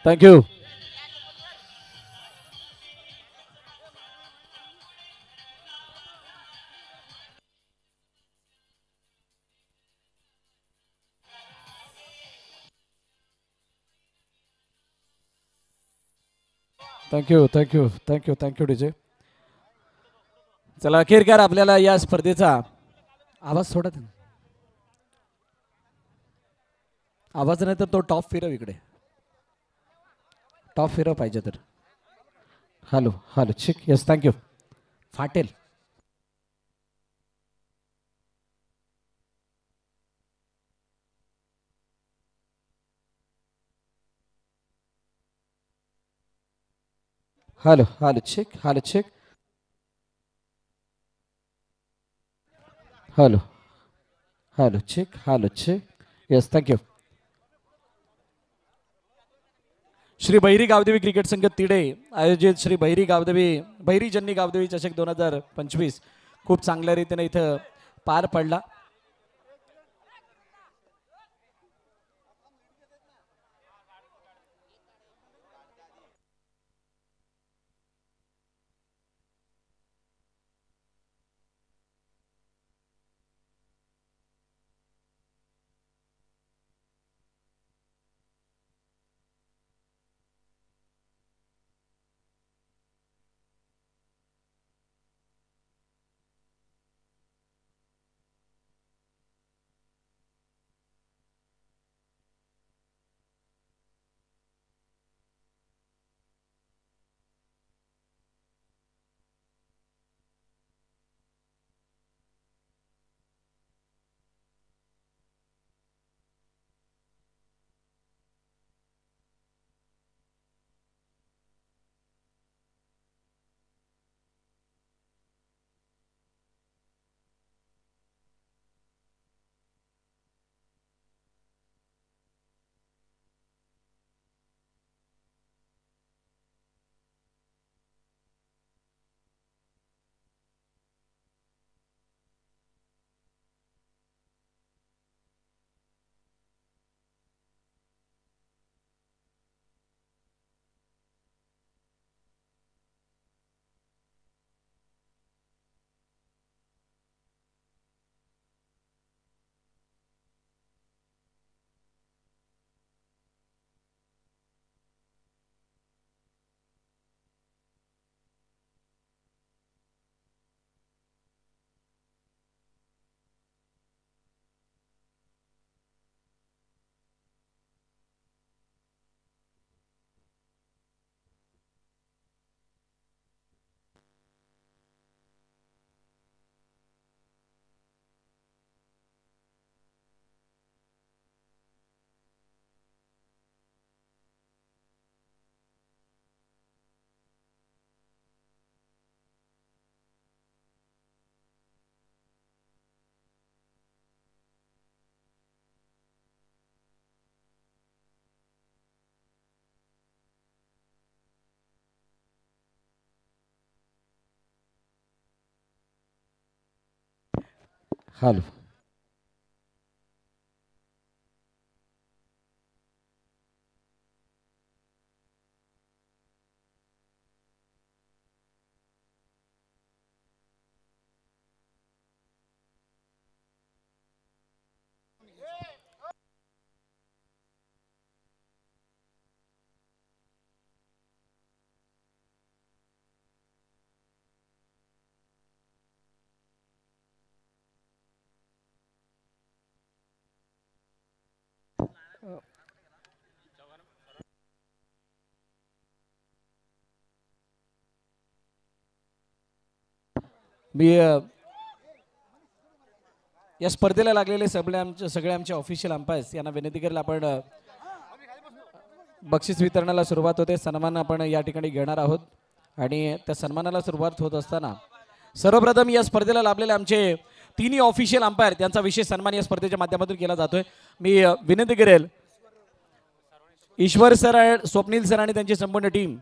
Thank you. Thank you thank you thank you thank you DJ. चला अखेरकार आपल्याला या स्पर्धेचा आवाज थोडा आवाज नाही तर तो टॉप फिरव इकडे. टॉप फिरव पाहिजे तर. हॅलो हॅलो ठीक येस थँक्यू. फाटेल. Hello hello check hello check. Hello hello check hello check. Yes thank you. Shri Bahiri Gavdevi cricket संघ तिडे आयोजित श्री बहिरी गावदेवी बहिरी जन्नी गावदेवी चषक 2025 खूप चांगल्या रीतीने इथं पार पडला. हॅलो मी या स्पर्धेला लागलेले सगळे आमचे ऑफिशियल अंपायर्स यांना विनंती करेल आपण बक्षीस वितरणाला सुरुवात होते. सन्मान आपण या ठिकाणी घेणार आहोत आणि त्या सन्मानाला सुरुवात होत असताना सर्वप्रथम या स्पर्धेला लाभलेले आमचे तिन्ही ऑफिशियल अंपायर त्यांचा विशेष सन्मान या स्पर्धेच्या माध्यमातून केला जातोय. मी विनंती करेल ईश्वर सर स्वप्नील सर आणि त्यांची संपूर्ण टीम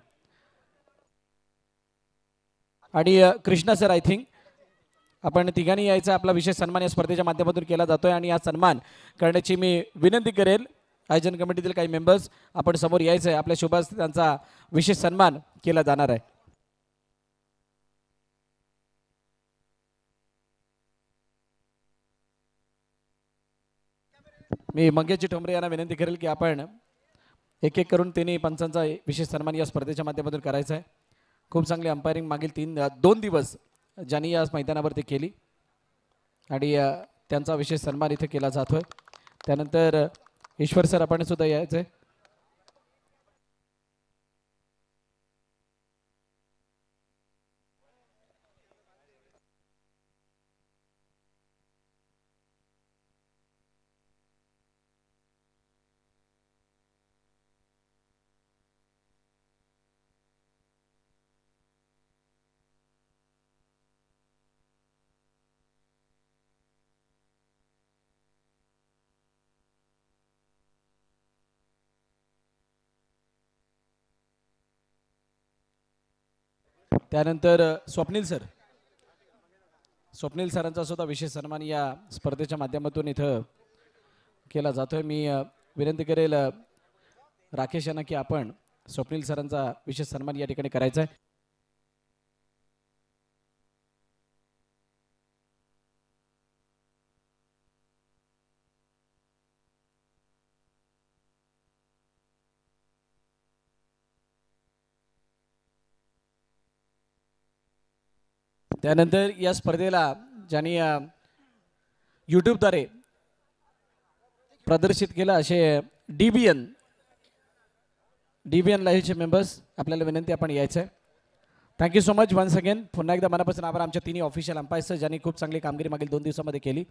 आणि कृष्णा सर आय थिंक आपण तिघांनी यायचा आपला विशेष सन्मान या स्पर्धेच्या माध्यमातून केला जातोय आणि हा सन्मान करण्याची मी विनंती करेल आयोजन कमिटीतील काही मेंबर्स आपण समोर यायचं आहे. आपल्या शुभ हस्ते त्यांचा विशेष सन्मान केला जाणार आहे. मी मंगेशजी ठोंबरे यांना विनंती करेल की आपण एक एक करून तिन्ही पंचांचा विशेष सन्मान या स्पर्धेच्या माध्यमातून करायचा आहे. खूप चांगली अंपायरिंग मागील 2 दिवस ज्यांनी या मैदानावरती केली आणि त्यांचा विशेष सन्मान इथे केला जातोय. त्यानंतर ईश्वर सर आपण सुद्धा यायचे. त्यानंतर स्वप्नील सरांचा सुद्धा विशेष सन्मान या स्पर्धेच्या माध्यमातून इथं केला जातोय. मी विनंती करेल राकेश यांना की आपण स्वप्नील सरांचा विशेष सन्मान या ठिकाणी करायचा आहे. त्यानंतर या स्पर्धेला ज्यांनी यूट्यूबद्वारे प्रदर्शित केलं असे डीबीएन लाईव्हचे मेंबर्स आपल्याला विनंती आपण यायचं आहे. Thank you so much once again. पुन्हा एकदा मनापासून आभार आमच्या तिन्ही ऑफिशियल अंपायर्स ज्यांनी खूप चांगली कामगिरी मागील 2 दिवसामध्ये केली.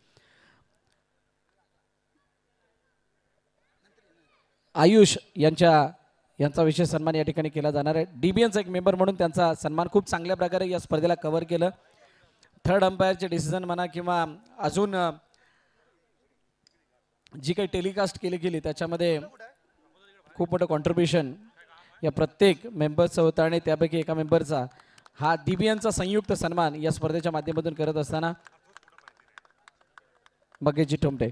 आयुष यांचा विशेष सन्मान या ठिकाणी केला जाणार आहे. डीबीएनचा एक मेंबर म्हणून त्यांचा सन्मान खूप चांगल्या प्रकारे या स्पर्धेला कव्हर केलं. थर्ड अंपायरचे डिसिजन म्हणा किंवा अजून जी काही टेलिकास्ट केली गेली त्याच्यामध्ये खूप मोठं कॉन्ट्रीब्युशन या प्रत्येक मेंबर्सचं होतं आणि त्यापैकी एका मेंबरचा हा डीबीएनचा संयुक्त सन्मान या स्पर्धेच्या माध्यमातून करत असताना मंगेशजी ठोंबरे.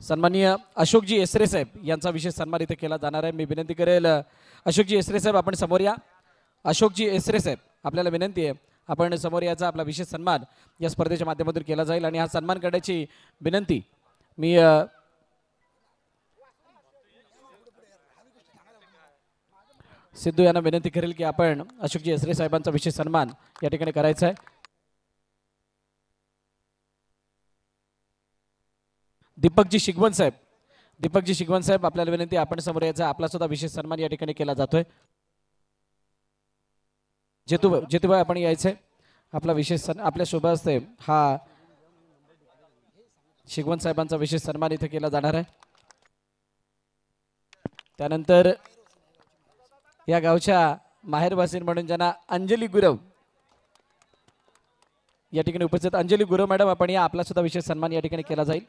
सन्माननीय अशोकजी एसरे साहेब यांचा विशेष सन्मान इथे केला जाणार आहे. मी विनंती करेल अशोकजी एसरे साहेब आपण समोर या. अशोकजी एसरे साहेब आपल्याला विनंती आहे आपण समोर याचा आपला विशेष सन्मान या स्पर्धेच्या माध्यमातून केला जाईल आणि हा सन्मान करण्याची विनंती मी सिद्धू यांना विनंती करेल की आपण अशोकजी एसरे साहेबांचा विशेष सन्मान या ठिकाणी करायचा आहे. दीपकजी शिगवण साहेब आपल्याला विनंती आपण समोर यायचा आपला सुद्धा विशेष सन्मान या ठिकाणी केला जातोय. जेतूभाई आपण यायचंय. आपला विशेष आपल्या शुभ हस्ते हा शिगवण साहेबांचा विशेष सन्मान इथे केला जाणार आहे. त्यानंतर या गावच्या माहेरवासीन म्हणून ज्यांना अंजली गुरव या ठिकाणी उपस्थित अंजली गुरव मॅडम आपण या आपला सुद्धा विशेष सन्मान या ठिकाणी केला जाईल.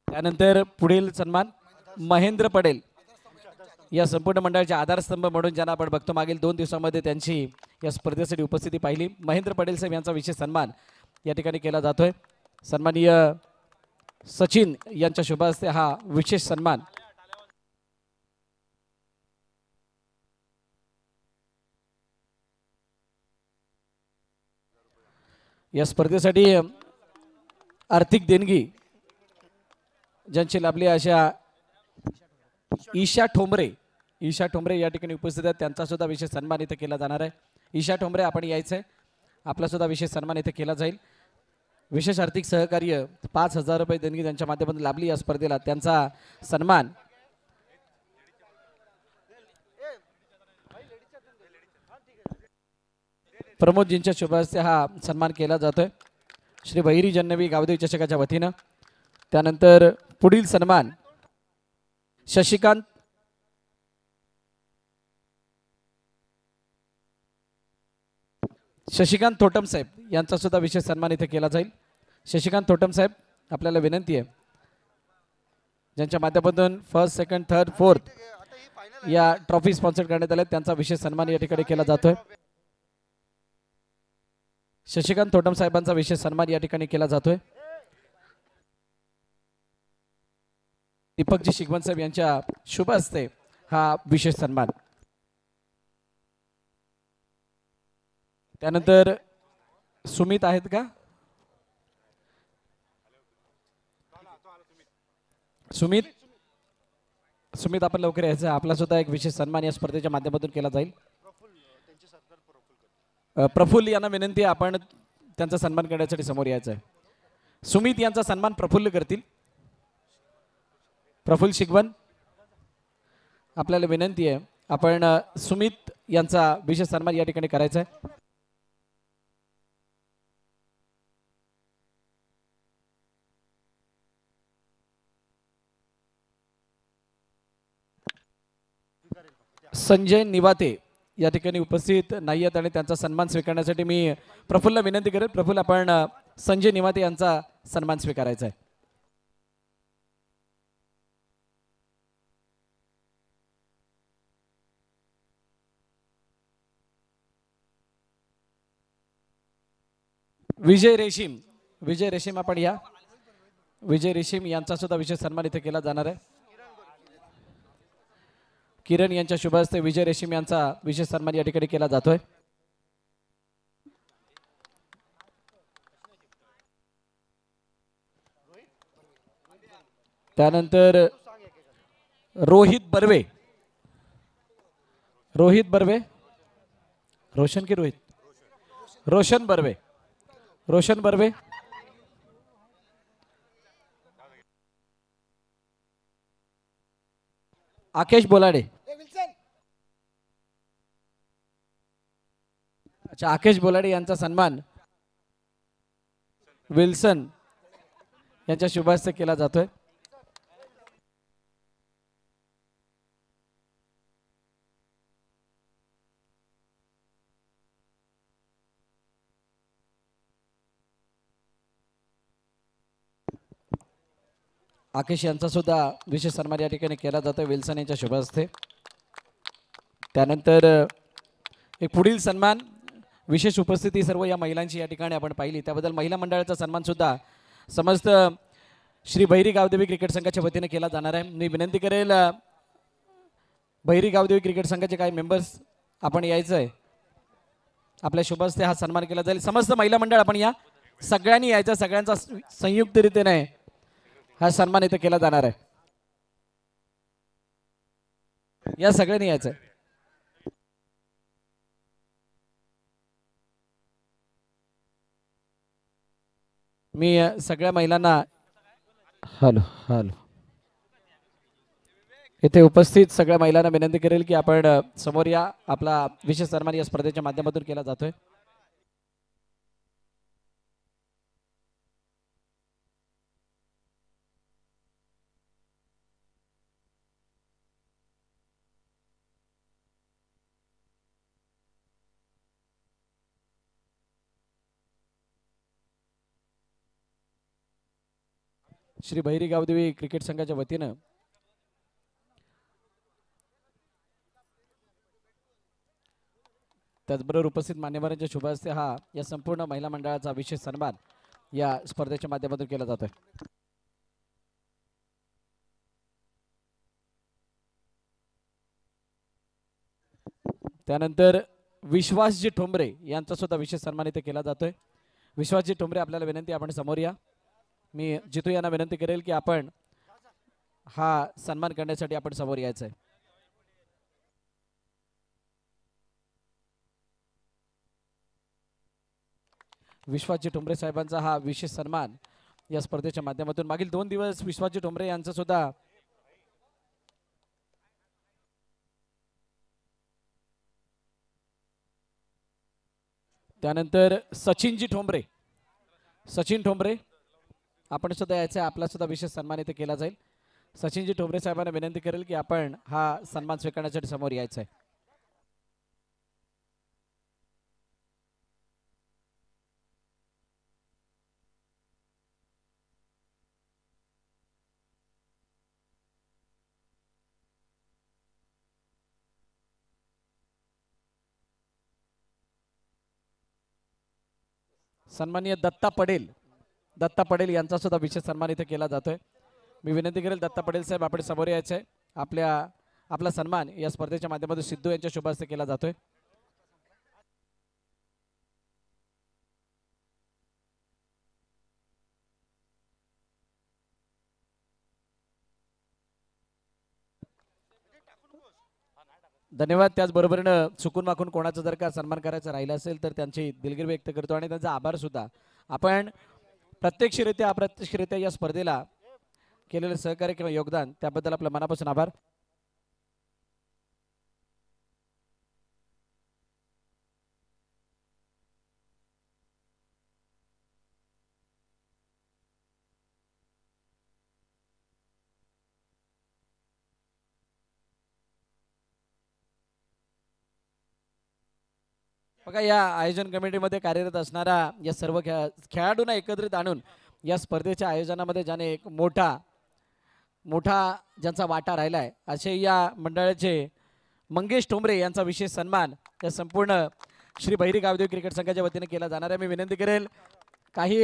त्यानंतर पुढील सन्मान महेंद्र पटेल या संपूर्ण मंडळाचे आधारस्तंभ म्हणून ज्यांना आपण बघतो मागील 2 दिवसांमध्ये त्यांची या स्पर्धेसाठी उपस्थिती पाहिली. महेंद्र पटेल साहेब यांचा विशेष सन्मान या ठिकाणी केला जातोय. सन्माननीय सचिन यांच्या शुभ हस्ते हा विशेष सन्मान या स्पर्धेसाठी आर्थिक देणगी ज्यांची लाभली अशा ईशा ठोंबरे या ठिकाणी उपस्थित आहेत. त्यांचा सुद्धा विशेष सन्मान इथे केला जाणार आहे. ईशा ठोंबरे आपण यायचंय. आपला सुद्धा विशेष सन्मान इथे केला जाईल. विशेष आर्थिक सहकार्य 5,000 रुपये देणगी त्यांच्या माध्यमातून लाभली या स्पर्धेला. त्यांचा सन्मान प्रमोदजींच्या शुभ हस्ते हा सन्मान केला जातोय श्री बहिरी जन्नवी गावदेवी चषकाच्या वतीनं. त्यानंतर पुढील सन्मान शशिकांत थोटम साहेब यांचा सुद्धा विशेष सन्मान इथे केला जाईल. शशिकांत थोटम साहेब आपल्याला विनंती आहे ज्यांच्या माध्यमातून फर्स्ट सेकंड थर्ड फोर्थ या ट्रॉफी स्पॉन्सर करण्यात आल्या त्यांचा विशेष सन्मान या ठिकाणी केला जातोय. शशिकांत थोटम साहेबांचा विशेष सन्मान या ठिकाणी केला जातोय. दीपकजी शिगवण साहेब यांच्या शुभ हस्ते हा विशेष सन्मान. त्यानंतर सुमित आहेत का? सुमित आपण लवकर यायचं. आपला सुद्धा एक विशेष सन्मान या स्पर्धेच्या माध्यमातून केला जाईल. प्रफुल्ल यांना विनंती आहे आपण त्यांचा सन्मान करण्यासाठी समोर यायचं आहे. सुमित यांचा सन्मान प्रफुल्ल करतील. प्रफुल्ल शिगवन आपल्याला विनंती आहे आपण सुमित यांचा विशेष सन्मान या ठिकाणी करायचा आहे. संजय निवाते या ठिकाणी उपस्थित नाही आहेत आणि त्यांचा सन्मान स्वीकारण्यासाठी मी प्रफुल्लला विनंती करेन. प्रफुल्ल आपण संजय निवाते यांचा सन्मान स्वीकारायचा आहे. विजय रेशीम आपण या. विजय रेशीम यांचा सुद्धा विशेष सन्मान इथे केला जाणार आहे. किरण यांच्या शुभ हस्ते विजय रेशीम यांचा विशेष सन्मान या ठिकाणी केला जातोय. त्यानंतर रोहित बर्वे रोशन बर्वे आकेश बोलाडे. अच्छा, आकेश बोलाडे यांचा सन्मान विल्सन यांच्या शुभ हस्ते केला जातोय. आकेश यांचा सुद्धा विशेष सन्मान या ठिकाणी केला जातोय विल्सन यांच्या शुभ हस्ते. त्यानंतर एक पुढील सन्मान विशेष उपस्थिती सर्व या महिलांची या ठिकाणी आपण पाहिली त्याबद्दल महिला मंडळाचा सन्मान सुद्धा समस्त श्री बहिरी गावदेवी क्रिकेट संघाच्या वतीने केला जाणार आहे. मी विनंती करेल बहिरी गावदेवी क्रिकेट संघाचे काही मेंबर्स आपण यायचं आहे. आपल्या शुभ हस्ते हा सन्मान केला जाईल. समस्त महिला मंडळ आपण या, सगळ्यांनी यायचं. सगळ्यांचा संयुक्त रीतीने हा सन्मान इथे केला जाणार आहे. या सगळ्यांनी यायचं. मी सगळ्या महिलांना हॅलो इथे उपस्थित सगळ्या महिलांना विनंती करेल की आपण समोर या. आपला विशेष सन्मान या स्पर्धेच्या माध्यमातून केला जातोय. श्री बहिरी गावदेवी क्रिकेट संघाच्या वतीनं त्याचबरोबर उपस्थित मान्यवरांच्या शुभ हस्ते हा या संपूर्ण महिला मंडळाचा विशेष सन्मान या स्पर्धेच्या माध्यमातून केला जातोय. त्यानंतर विश्वासजी ठोंबरे यांचा सुद्धा विशेष सन्मान इथे केला जातोय. विश्वासजी ठोंबरे आपल्याला विनंती आपण समोर या. मी जितू यांना विनंती करेल की आपण हा सन्मान करण्यासाठी आपण समोर यायचं आहे. विश्वासजी ठोंबरे साहेबांचा हा विशेष सन्मान या स्पर्धेच्या माध्यमातून मागील 2 दिवस विश्वासजी ठोंबरे यांचा सुद्धा त्यानंतर सचिनजी ठोंबरे, सचिन ठोंबरे आपण सुद्धा यायचं, आपला सुद्धा विशेष सन्मान इथे केला जाईल. सचिनजी ठोंबरे साहेबांना विनंती करेल की आपण हा सन्मान स्वीकारण्यासाठी समोर यायचं आहे. सन्माननीय दत्ता पडेल, दत्ता पडेल यांचा सुद्धा विशेष सन्मान इथे केला जातोय. मी विनंती करेल दत्ता पडेल साहेब आपण समोर यायचं आहे. आपला सन्मान या स्पर्धेच्या माध्यमातून सिद्धू यांच्या शुभ हस्ते केला जातोय. धन्यवाद. त्याचबरोबरीनं चुकून माकून कोणाचा जर का सन्मान करायचा राहिला असेल तर त्यांची दिलगिरी व्यक्त करतो आणि त्यांचा आभार सुद्धा. आपण प्रत्यक्षरित्या अप्रत्यक्षरित्या या स्पर्धेला केलेलं सहकार्य किंवा योगदान त्याबद्दल आपल्या मनापासून आभार. बघा या आयोजन कमिटीमध्ये कार्यरत असणारा या सर्व खेळाडूंना एकत्रित आणून या स्पर्धेच्या आयोजनामध्ये ज्याने एक मोठा ज्यांचा वाटा राहिला आहे असे या मंडळाचे मंगेश ठोंबरे यांचा विशेष सन्मान या संपूर्ण श्री बहिरी गावदेव क्रिकेट संघाच्या वतीने केला जाणार आहे. मी विनंती करेल काही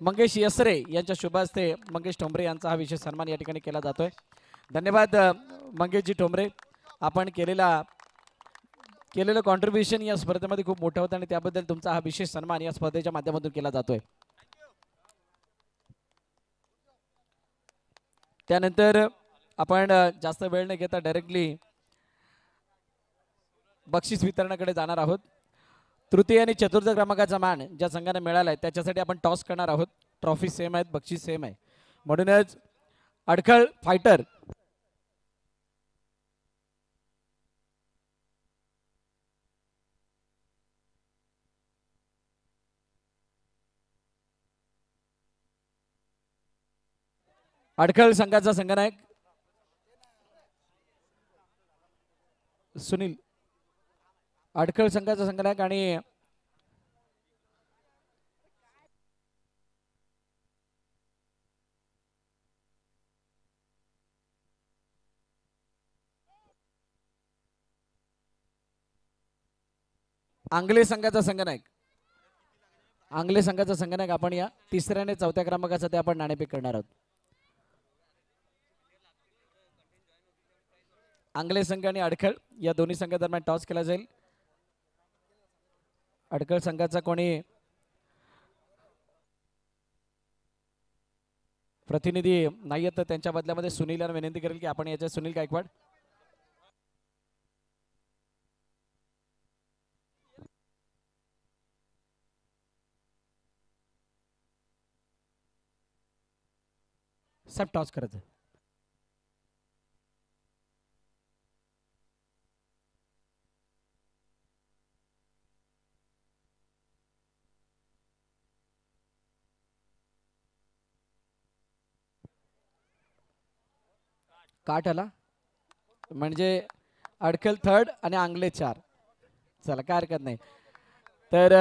मंगेश यसरे यांच्या शुभ हस्ते मंगेश ठोंबरे यांचा हा विशेष सन्मान या ठिकाणी केला जातोय. धन्यवाद मंगेशजी ठोंबरे, आपण केलेलं कॉन्ट्रीब्युशन या स्पर्धेमध्ये खूप मोठं होतं आणि त्याबद्दल तुमचा हा विशेष सन्मान या स्पर्धेच्या माध्यमातून केला जातोय. त्यानंतर आपण जास्त वेळ न घेता डायरेक्टली बक्षीस वितरणाकडे जाणार आहोत. तृतीय आणि चतुर्थ क्रमांकाचा मान ज्या संघाने मिळाला आहे त्याच्यासाठी आपण टॉस करणार आहोत. ट्रॉफी सेम आहेत, बक्षीस सेम आहे, म्हणूनच अडखळ फायटर अडखळ संघाचा संघनायक सुनील, अडखळ संघाचा संघनायक आणि आंगले संघाचा संघनायक, आंगले संघाचा संघनायक आपण या तिसऱ्या आणि चौथ्या क्रमांकाचा ते आपण नाणेफेक करणार आहोत. आंगले संघ आणि अडखळ या दोन्ही संघादरम्यान टॉस केला जाईल. अडखळ संघाचा कोणी प्रतिनिधी नाहीये तर त्यांच्या बदल्यामध्ये सुनील यांना विनंती करेल की आपण याच्या सुनील गायकवाड सब टॉस करायचं. काट आला म्हणजे अडखल थर्ड आणि आंगले 4. चला काय हरकत नाही. तर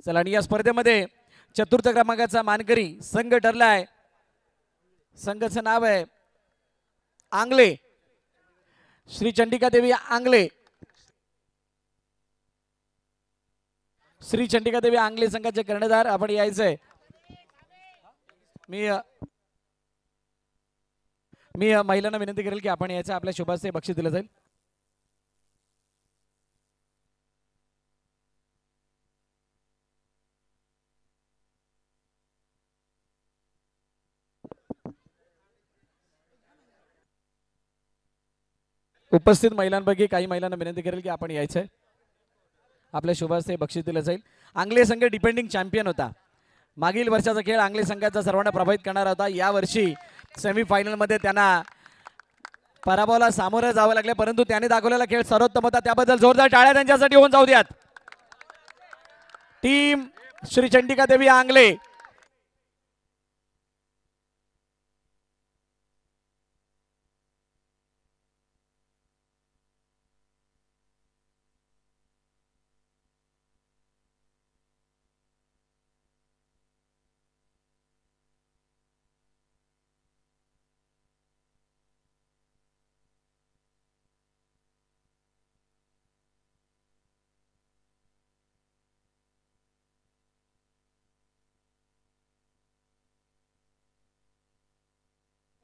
चला आणि या स्पर्धेमध्ये चतुर्थ क्रमांकाचा मानकरी संघ ठरलाय. संघाचं नाव आहे आंगले, श्री चंडिका देवी आंगले. श्री चंडिका देवी आंगले संघाचे कर्णधार आपण यायचंय. मी महिलांना विनंती करेल की आपण यायचं, आपल्या शुभाचे बक्षीस दिलं जाईल. उपस्थित महिलांपैकी काही महिलांना विनंती करेल की आपण यायचंय. आपल्या शुभास्ते बक्षीस दिलं जाईल. आंगले संघ डिपेंडिंग चॅम्पियन होता. मागील वर्षाचा खेळ आंगले संघाचा सर्वांना प्रभावित करणारा होता. या वर्षी सेमीफायनल मध्ये त्यांना पराभवाला सामोरं जावं लागले, परंतु त्याने दाखवलेला खेळ सर्वोत्तम होता. त्याबद्दल जोरदार टाळ्या त्यांच्यासाठी होऊन जाऊ द्यात. टीम श्री चंडिका देवी आंगले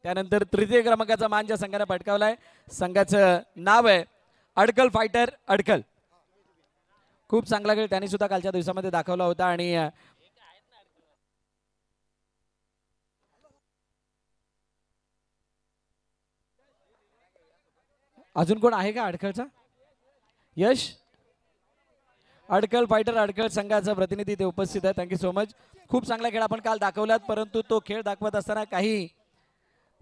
त्यानंतर तृतीय क्रमांकाचा मान ज्या संघाने पटकावलाय संघाचं नाव आहे अडकल फायटर अडकल. खूप चांगला खेळ त्यांनी सुद्धा कालच्या दिवसामध्ये दाखवला होता. आणि अजून कोण आहे का अडकलचा? यश अडकल फायटर अडकल संघाचा प्रतिनिधी ते उपस्थित आहे. Thank you so much. खूप चांगला खेळ आपण काल दाखवलात, परंतु तो खेळ दाखवत असताना काही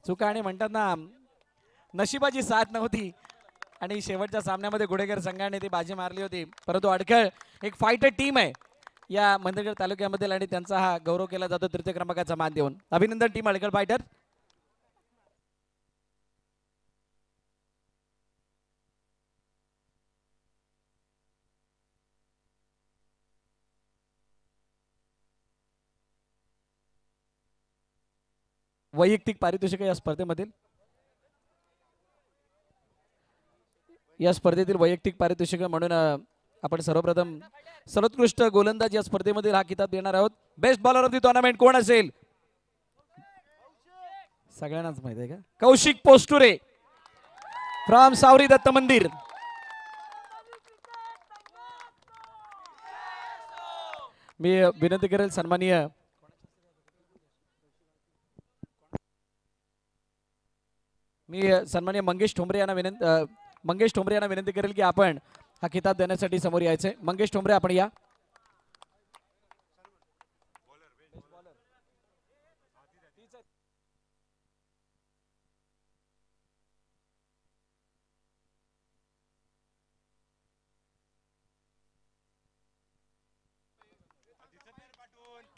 चुका आणि म्हणतात ना नशिबाची साथ नव्हती आणि शेवटच्या सामन्यामध्ये गुडेकर संघाने ती बाजी मारली होती. परंतु अडकळ एक फायटर टीम आहे या मंदरगड तालुक्यामधील आणि त्यांचा हा गौरव केला जातो तृतीय क्रमांकाचा मान देऊन. अभिनंदन टीम अडकळ फायटर. वैयक्तिक पारितोषिक या स्पर्धेमधील या स्पर्धेतील वैयक्तिक पारितोषिक म्हणून आपण सर्वप्रथम सर्वोत्कृष्ट गोलंदाज या स्पर्धेमधील हा किताब देणार आहोत. Best bowler of the tournament कोण असेल? सगळ्यांनाच माहिती आहे का? कौशिक पोस्टुरे फ्रॉम सावरी दत्त मंदिर. मी विनंती करेल सन्माननीय मंगेश ठोंबरे यांना विनंती करेल की आपण हा किताब देण्यासाठी समोर यायचे. मंगेश ठोंबरे आपण या.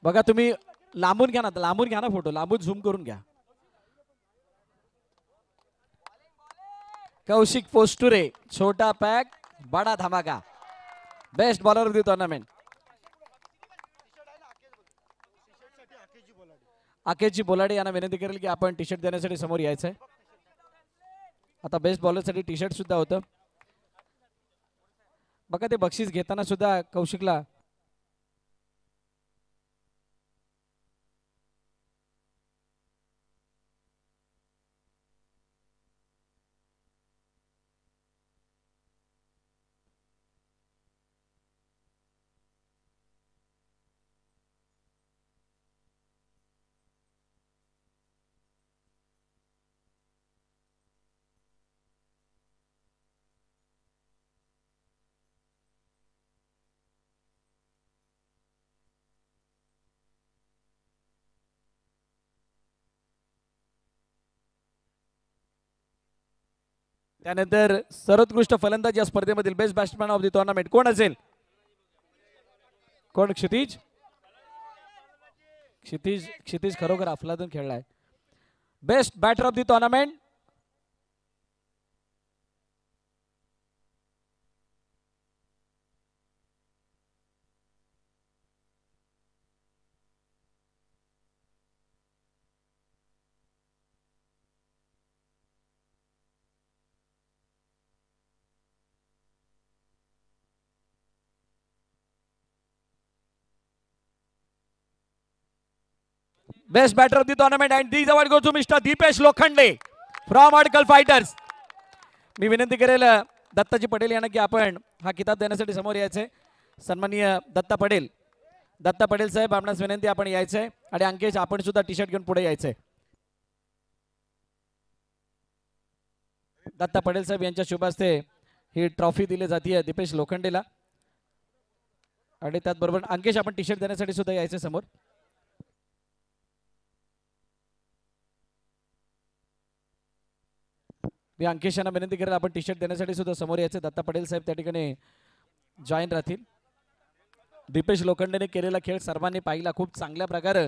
बघा तुम्ही लांबून घ्या ना फोटो लांबून झूम करून घ्या. कौशिक पोस्टुरे छोटा पॅक बडा धमाका best bowler of the tournament. Akeshji Bolade यांना विनंती करेल की आपण टी शर्ट देण्यासाठी समोर यायचंय. आता बेस्ट बॉलर साठी टी शर्ट सुद्धा होतं. बघा ते बक्षीस घेताना सुद्धा कौशिकला त्यानंतर सर्वोत्कृष्ट फलंदाज या स्पर्धेमधील best batsman of the tournament कोण असेल? कोण? क्षितिज खरोखर अफलातून खेळलाय. Best batter of the tournament best batter of the tournament and this award goes to mister Deepesh Lokhande from Adkal fighters. मी विनंती करेल दत्ताजी पटेल यांना की आपण हा किताब देण्यासाठी समोर यायचे. सन्माननीय दत्ता पटेल साहेब आपणास विनंती आपण यायचंय आणि अंकेश आपण सुद्धा टी शर्ट घेऊन पुढे यायचंय. दत्ता पटेल साहेब यांच्या शुभ हस्ते ही ट्रॉफी दिली जाते दीपेश लोखंडेला. आणि त्याचबरोबर अंकेश आपण टी शर्ट देण्यासाठी सुद्धा यायचं समोर. मी अंकेश यांना विनंती करेल आपण टी शर्ट देण्यासाठी सुद्धा समोर यायचे. दत्ता पटेल साहेब त्या ठिकाणी जॉईन राहतील. दीपेश लोखंडेने केलेला खेळ सर्वांनी पाहिला, खूप चांगल्या प्रकारे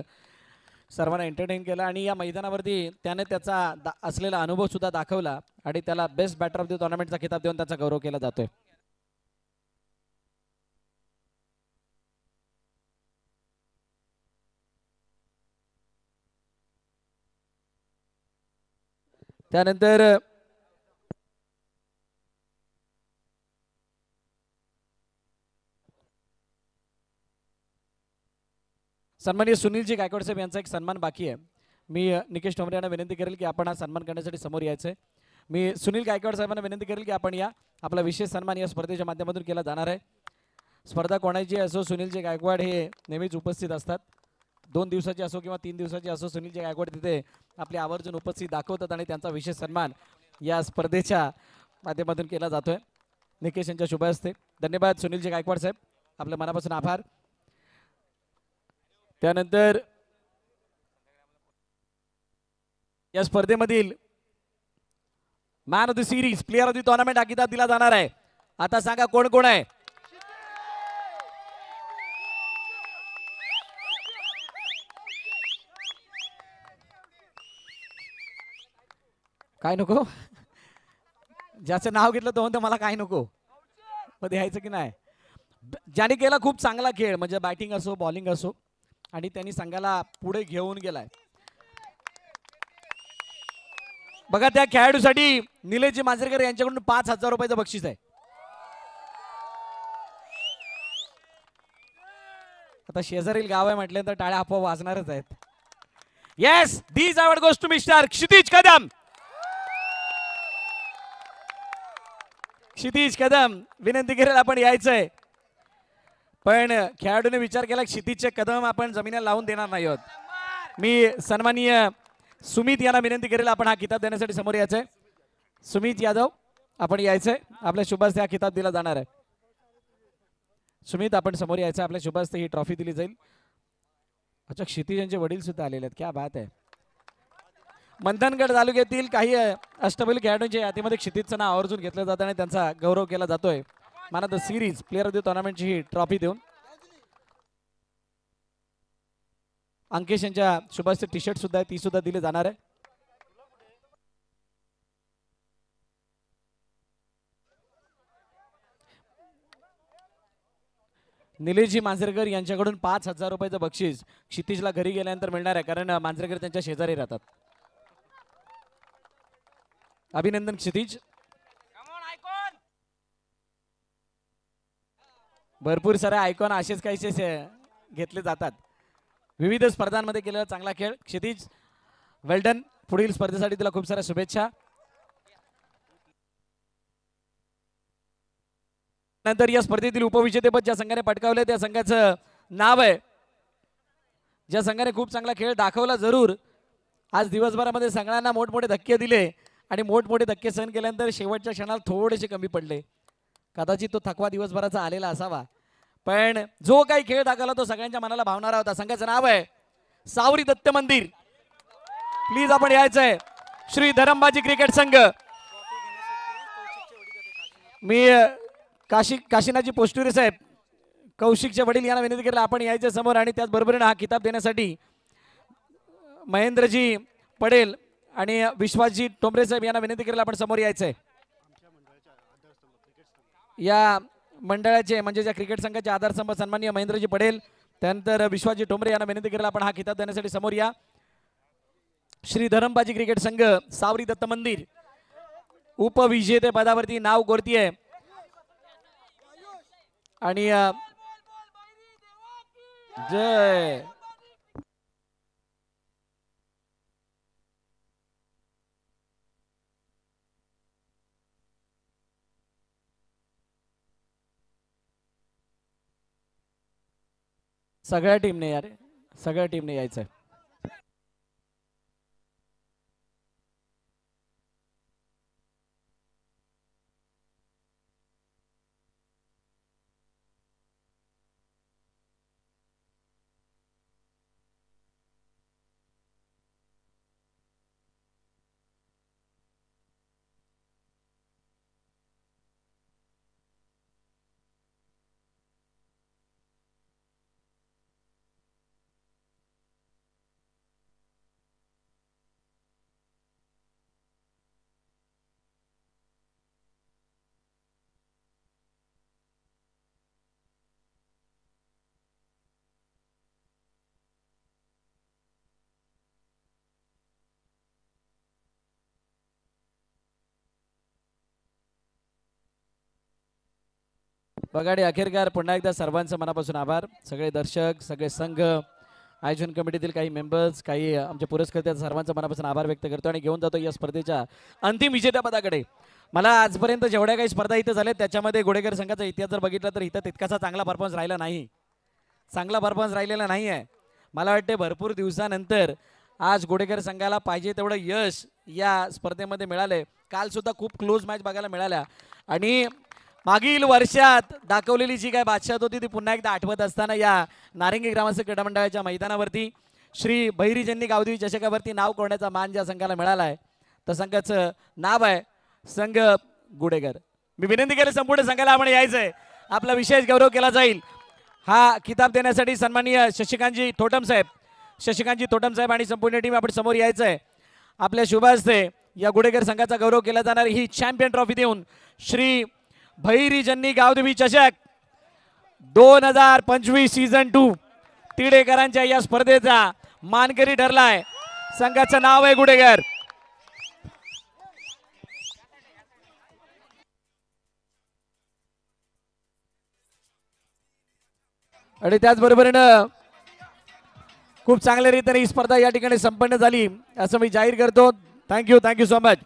सर्वांना एंटरटेन केला आणि या मैदानावरती त्याने त्याचा असलेला अनुभव सुद्धा दाखवला आणि त्याला बेस्ट बॅटर ऑफ द टुर्नामेंटचा खिताब देऊन त्याचा गौरव केला जातोय. त्यानंतर सन्माननीय सुनीलजी गायकवाड साहेब यांचा एक सन्मान बाकी आहे. मी निकेश ठोंबरे यांना विनंती करेल की आपण हा सन्मान करण्यासाठी समोर यायचंय. मी सुनील गायकवाड साहेबांना विनंती करेल की आपण या आपला विशेष सन्मान या स्पर्धेच्या माध्यमातून केला जाणार आहे. स्पर्धा कोणाची असो सुनीलजी गायकवाड हे नेहमीच उपस्थित असतात. 2 दिवसाची असो किंवा 3 दिवसाची असो सुनीलजी गायकवाड तिथे आपले आवर्जून उपस्थित दाखवतात आणि त्यांचा विशेष सन्मान या स्पर्धेच्या माध्यमातून केला जातोय. निकेश यांच्या शुभ हस्ते. धन्यवाद सुनीलजी गायकवाड साहेब, आपल्या मनापासून आभार. त्यानंतर या स्पर्धेमधील man of the series, player of the tournament हा किताब दिला जाणार आहे. आता सांगा कोण कोण आहे. काय नको, ज्याचं नाव घेतलं तो म्हणतो मला काय नको, मग द्यायचं की नाही. ज्याने केला खूप चांगला खेळ, म्हणजे बॅटिंग असो बॉलिंग असो, आणि त्यांनी संघाला पुढे घेऊन गेलाय. बघा त्या खेळाडूसाठी निलेशजी मांजरेकर यांच्याकडून 5,000 रुपयाचं बक्षीस आहे. आता शेजारील गाव आहे म्हटल्यानंतर टाळ्या आपोआप वाजणारच आहेत. Yes, these award goes to mister Kshitij Kadam. Kshitij Kadam विनंती करेल आपण यायचंय, पण खेळाडूने विचार केला क्षितिजचे कदम आपण जमिनीला लावून देणार नाही आहोत. मी सन्माननीय सुमित यांना विनंती करेल आपण हा किताब देण्यासाठी समोर यायचंय. सुमित यादव आपण यायचंय, आपल्या शुभास्ते हा किताब दिला जाणार आहे. सुमित आपण समोर यायचं, आपल्या शुभास्ते ही ट्रॉफी दिली जाईल. अच्छा, क्षितिज यांचे वडील सुद्धा आलेले आहेत, क्या बात आहे. मंथनगड तालुक्यातील काही अष्टबैल खेळाडूंच्या यादीमध्ये क्षितिजचं नाव आवर्जून घेतलं जातं आणि त्यांचा गौरव केला जातोय. Man of the series, player of the टुर्नामेंटची ही ट्रॉफी देऊन अंकेश यांच्या शुभास्ते टी शर्ट सुद्धा आहे, ती सुद्धा दिली जाणार आहे. निलेशजी मांजरेकर यांच्याकडून 5,000 रुपयाचं बक्षीस क्षितिजला घरी गेल्यानंतर मिळणार आहे, कारण मांजरेकर त्यांच्या शेजारी राहतात. अभिनंदन क्षितिज. भरपूर सारे आयकॉन असेच काहीसे घेतले जातात. विविध स्पर्धांमध्ये केलेला चांगला खेळ क्षितिज, वेल्डन. पुढील स्पर्धेसाठी तुला खूप साऱ्या शुभेच्छा. नंतर या स्पर्धेतील उपविजेतेपद ज्या संघाने पटकावले त्या संघाचं नाव आहे. ज्या संघाने खूप चांगला खेळ दाखवला, जरूर आज दिवसभरामध्ये सगळ्यांना मोठमोठे धक्के दिले आणि मोठमोठे धक्के सहन केल्यानंतर शेवटच्या क्षणाला थोडेसे कमी पडले. कदाचित तो थकवा दिवसभराचा आलेला असावा, पण जो काही खेळ दाखवला तो सगळ्यांच्या मनाला भावणारा होता. संघाचं नाव आहे सावरी दत्त मंदिर. प्लीज आपण यायचंय. श्री धरमबाजी क्रिकेट संघ. मी काशीनाथजी पोस्टुरे साहेब, कौशिकचे वडील यांना विनंती केली आपण यायचे समोर, आणि त्याचबरोबरीने हा किताब देण्यासाठी महेंद्रजी पडेल आणि विश्वासजी टोंबरे साहेब यांना विनंती केली आपण समोर यायचंय. या मंडळाचे म्हणजे ज्या क्रिकेट संघाचे आधारस्तंभ सन्माननीय महेंद्रजी पडेल, त्यानंतर विश्वासजी टोंबरे यांना विनंती केली आपण हा किताब देण्यासाठी समोर या. श्री धरमबाजी क्रिकेट संघ सावरी दत्त मंदिर उपविजेते पदावरती नाव कोरतीये आणि जय सगळ्या टीमने यार, सगळ्या टीमने यायचंय. बघाडी अखेरकार पुन्हा एकदा सर्वांचं मनापासून आभार. सगळे दर्शक, सगळे संघ, आयोजन कमिटीतील काही मेंबर्स, काही आमचे पुरस्कर्ते, सर्वांचं मनापासून आभार व्यक्त करतो आणि घेऊन जातो या स्पर्धेच्या अंतिम विजेत्यापदाकडे. मला आजपर्यंत जेवढ्या काही स्पर्धा इथं झाल्या त्याच्यामध्ये गोडेकर संघाचा इतिहास जर बघितला तर इथं तितकासा चांगला परफॉर्मन्स राहिला नाही. चांगला परफॉर्मन्स राहिलेला नाही आहे. मला वाटते भरपूर दिवसानंतर आज गोडेकर संघाला पाहिजे तेवढं यश या स्पर्धेमध्ये मिळालंय. काल सुद्धा खूप क्लोज मॅच बघायला मिळाल्या आणि मागील वर्षात दाखवलेली जी काय बादशाह होती ती पुन्हा एकदा आठवत असताना या नारिंगी ग्रामस्थ क्रीडा मंडळाच्या मैदानावरती श्री भैरीजन्नी गावदेवी चषकावरती नाव कोरण्याचा मान ज्या संघाला मिळाला आहे त्या संघाचं नाव आहे संघ गुडेकर. मी विनंती केली संपूर्ण संघाला आपण यायचंय, आपला विशेष गौरव केला जाईल. हा किताब देण्यासाठी सन्माननीय शशिकांतजी थोटम साहेब आणि संपूर्ण टीम आपण समोर यायचं आहे. आपल्या शुभ हस्ते या गुडेकर संघाचा गौरव केला जाणार. ही चॅम्पियन ट्रॉफी देऊन श्री भैरीजन्नी गावदेवी चषक 2025 सीझन 2 तिडेकरांच्या या स्पर्धेचा मानकरी ठरलाय. संघाचं नाव आहे गुडेकर. आणि त्याचबरोबरीनं खूप चांगल्या रीतीने ही स्पर्धा या ठिकाणी संपन्न झाली असं मी जाहीर करतो. Thank you so much.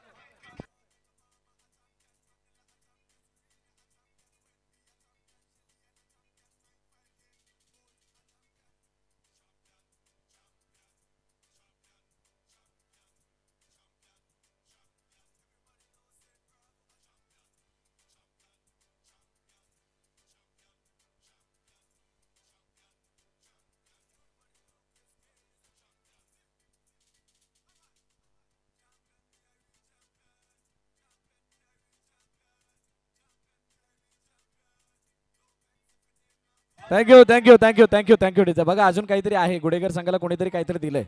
थँक्यू. बघा अजून काहीतरी आहे. गुडेकर संघाला कोणीतरी काहीतरी दिलंय.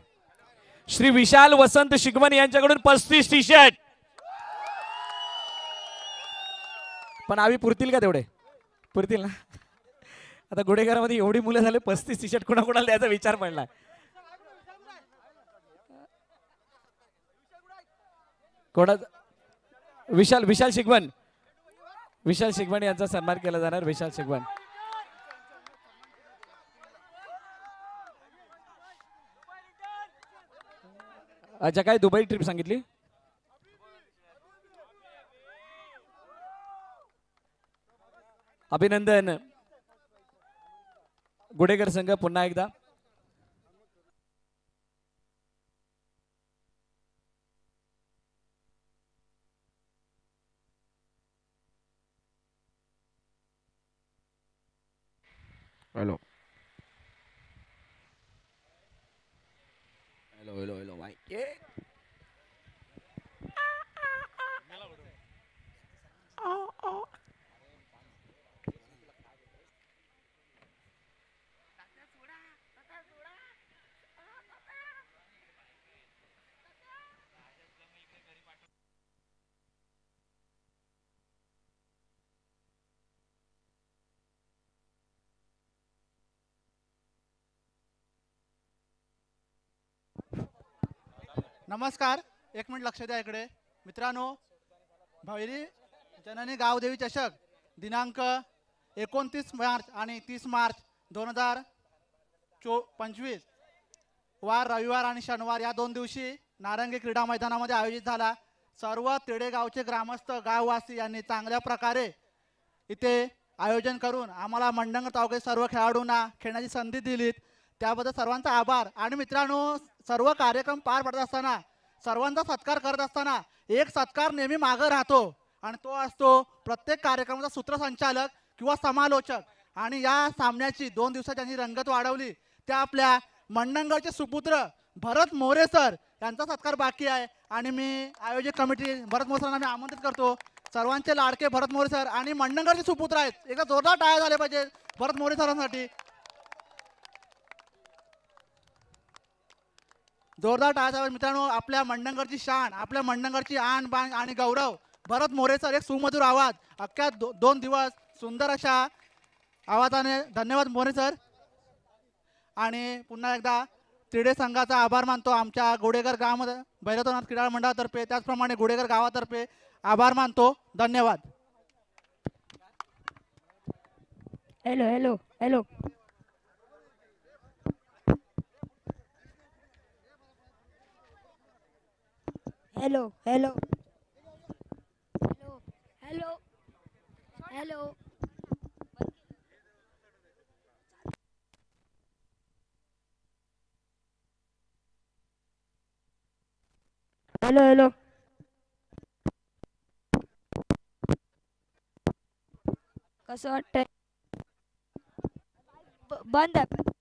श्री विशाल वसंत शिगमन यांच्याकडून 35 टी शर्ट. पण आम्ही पुरतील का तेवढे? पुरतील ना? आता गुडेकरांमध्ये एवढी मुलं झाले 35 टी शर्ट कोणाकोणाला द्यायचा विचार पडला. कोणा? विशाल शिगमन यांचा सन्मान केला जाणार. विशाल शिगमन अच्छा काय दुबई ट्रिप सांगितली? अभिनंदन गुडेकर संघ पुन्हा एकदा. हॅलो भाई. नमस्कार. एक मिनिट लक्ष द्या इकडे मित्रांनो. भैरी जननी गावदेवी चषक दिनांक 29 मार्च आणि 30 मार्च 2025 वार रविवार आणि शनिवार या 2 दिवशी नारंगी क्रीडा मैदानामध्ये आयोजित झाला. सर्व तिडे गावचे ग्रामस्थ गाववासी यांनी चांगल्या प्रकारे इथे आयोजन करून आम्हाला मंडंग तालुक्यात सर्व खेळाडूंना खेळण्याची संधी दिलीत त्याबद्दल सर्वांचा आभार. आणि मित्रांनो सर्व कार्यक्रम पार पडत असताना सर्वांचा सत्कार करत असताना एक सत्कार नेहमी मागे राहतो आणि तो असतो प्रत्येक कार्यक्रमाचा सूत्रसंचालक किंवा समालोचक. आणि या सामन्याची 2 दिवसात ज्यांनी रंगत वाढवली त्या आपल्या मंडणगडचे सुपुत्र भरत मोरे सर यांचा सत्कार बाकी आहे. आणि मी आयोजक कमिटी भरत मोरे सरांना मी आमंत्रित करतो. सर्वांचे लाडके भरत मोरे सर आणि मंडणगडचे सुपुत्र आहेत. एकदा जोरदार टाळ्या झाले पाहिजे भरत मोरे सरांसाठी. जोरदार टाळ्या. मित्रांनो आपल्या मंडणगडची शान, आपल्या मंडणगडची आन बाण आणि गौरव भरत मोरे सर. एक सुमधुर आवाज अख्ख्या 2 दिवस सुंदर अशा आवाजाने. धन्यवाद मोरे सर. आणि पुन्हा एकदा तिडे संघाचा आभार मानतो आमच्या गोडेकर गाव भैरवनाथ क्रीडा मंडळातर्फे त्याचप्रमाणे गोडेकर गावातर्फे आभार मानतो. धन्यवाद. Hello hello hello hello hello hello hello hello hello hello कसं वाटतंय बंद आहे